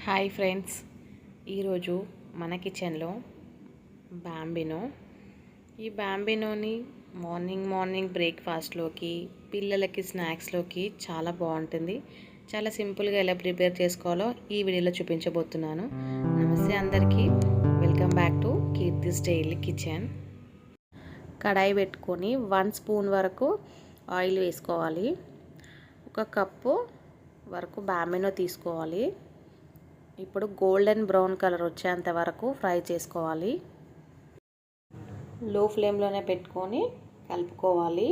Hi friends, ఈరోజు మన కిచెన్లో బాంబినో. ఈ బాంబినోని మార్నింగ్ బ్రేక్ఫాస్ట్లోకి, పిల్లలకి స్నాక్స్లోకి చాలా బాగుంటుంది. చాలా సింపుల్గా ఎలా ప్రిపేర్ చేసుకోవాలో ఈ వీడియోలో చూపించబోతున్నాను. నమస్తే అందరికీ, welcome back to Keerthi's daily kitchen. కడాయి పెట్టుకొని 1 స్పూన్ వరకు ఆయిల్ వేసుకోవాలి. 1 కప్పు వరకు బాంబినో తీసుకోవాలి. ఇప్పుడు గోల్డెన్ బ్రౌన్ కలర్ వచ్చేంత వరకు ఫ్రై చేసుకోవాలి. లో ఫ్లేమ్లోనే పెట్టుకొని కలుపుకోవాలి.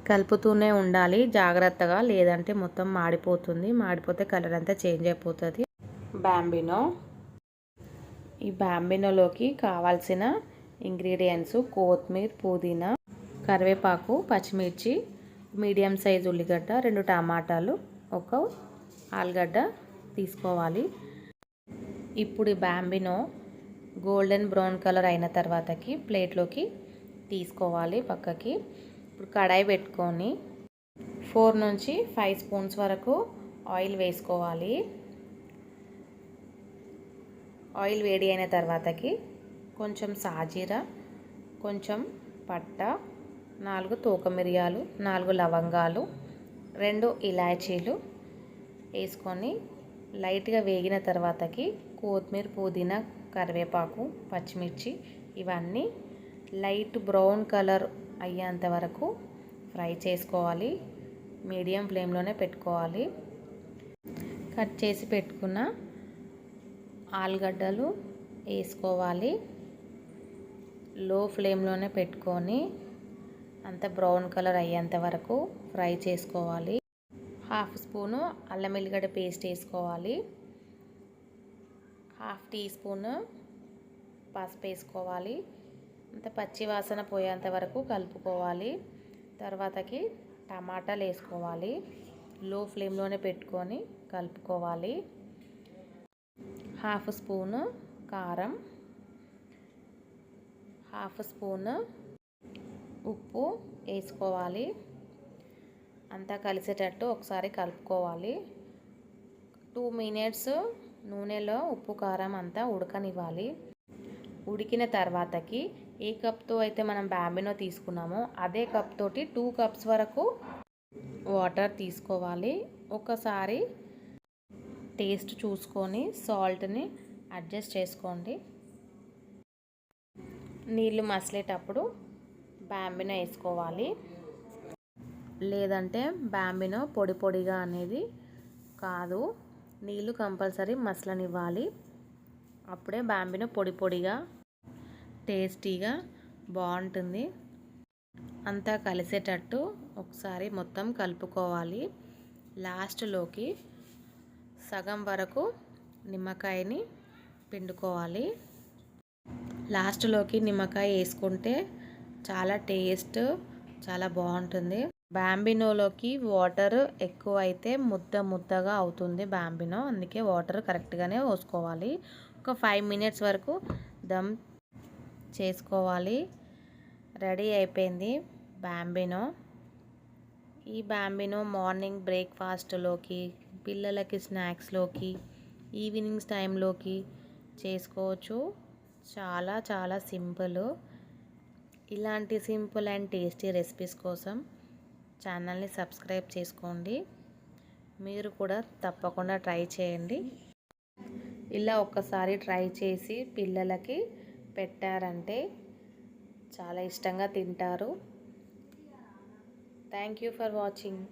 కలుపుతూనే ఉండాలి జాగ్రత్తగా, లేదంటే మొత్తం మాడిపోతుంది. మాడిపోతే కలర్ అంతా చేంజ్ అయిపోతుంది. బాంబినో, ఈ బాంబినోలోకి కావాల్సిన ఇంగ్రీడియంట్స్ కొత్తిమీర, పుదీనా, కరివేపాకు, పచ్చిమిర్చి, మీడియం సైజ్ ఉల్లిగడ్డ, 2 టమాటాలు, 1 ఆలుగడ్డ తీసుకోవాలి. ఇప్పుడు ఈ బాంబినో గోల్డెన్ బ్రౌన్ కలర్ అయిన తర్వాతకి ప్లేట్లోకి తీసుకోవాలి పక్కకి. ఇప్పుడు కడాయి పెట్టుకొని 4 నుంచి 5 స్పూన్స్ వరకు ఆయిల్ వేసుకోవాలి. ఆయిల్ వేడి అయిన తర్వాతకి కొంచెం సాజీరా, కొంచెం పట్ట, 4 తోక మిరియాలు, 4 లవంగాలు, 2 ఇలాచీలు వేసుకొని లైట్గా వేగిన తర్వాతకి కొత్తిమీర, పుదీనా, కరివేపాకు, పచ్చిమిర్చి ఇవన్నీ లైట్ బ్రౌన్ కలర్ అయ్యేంత వరకు ఫ్రై చేసుకోవాలి. మీడియం ఫ్లేమ్లోనే పెట్టుకోవాలి. కట్ చేసి పెట్టుకున్న ఆలుగడ్డలు వేసుకోవాలి. లో ఫ్లేమ్లోనే పెట్టుకొని అంత బ్రౌన్ కలర్ అయ్యేంత వరకు ఫ్రై చేసుకోవాలి. 1/2 స్పూను అల్లం వెల్లిగడ్డ పేస్ట్ వేసుకోవాలి. 1/2 టీ స్పూన్ పసుపు వేసుకోవాలి. అంత పచ్చి వాసన పోయేంత వరకు కలుపుకోవాలి. తర్వాతకి టమాటాలు వేసుకోవాలి. లో ఫ్లేమ్లోనే పెట్టుకొని కలుపుకోవాలి. 1/2 స్పూను కారం, 1/2 స్పూను ఉప్పు వేసుకోవాలి. అంతా కలిసేటట్టు ఒకసారి కలుపుకోవాలి. 2 మినిట్స్ నూనెలో ఉప్పు కారం అంతా ఉడకనివ్వాలి. ఉడికిన తర్వాతకి ఏ కప్తో అయితే మనం బాంబినో తీసుకున్నామో అదే కప్ తోటి 2 కప్స్ వరకు వాటర్ తీసుకోవాలి. ఒకసారి టేస్ట్ చూసుకొని సాల్ట్ని అడ్జస్ట్ చేసుకోండి. నీళ్ళు మసిలేటప్పుడు బాంబినో వేసుకోవాలి. లేదంటే బాంబినో పొడి పొడిగా అనేది కాదు, నీళ్ళు కంపల్సరీ మసలనివ్వాలి. అప్పుడే బాంబినో పొడి పొడిగా టేస్టీగా బాగుంటుంది. అంతా కలిసేటట్టు ఒకసారి మొత్తం కలుపుకోవాలి. లాస్ట్లోకి సగం వరకు నిమ్మకాయని పిండుకోవాలి. లాస్ట్లోకి నిమ్మకాయ వేసుకుంటే చాలా టేస్ట్ చాలా బాగుంటుంది. బాంబినోలోకి వాటర్ ఎక్కువ అయితే ముద్దగా అవుతుంది బాంబినో, అందుకే వాటర్ కరెక్ట్గానే పోసుకోవాలి. ఒక 5 మినిట్స్ వరకు దమ్ చేసుకోవాలి. రెడీ అయిపోయింది బాంబినో. ఈ బాంబినో మార్నింగ్ బ్రేక్ఫాస్ట్లోకి, పిల్లలకి స్నాక్స్లోకి, ఈవినింగ్స్ టైంలోకి చేసుకోవచ్చు. చాలా చాలా సింపుల్. ఇలాంటి సింపుల్ అండ్ టేస్టీ రెసిపీస్ కోసం ఛానల్ని సబ్స్క్రైబ్ చేసుకోండి. మీరు కూడా తప్పకుండా ట్రై చేయండి. ఇలా ఒక్కసారి ట్రై చేసి పిల్లలకి పెట్టారంటే చాలా ఇష్టంగా తింటారు. Thank you for watching.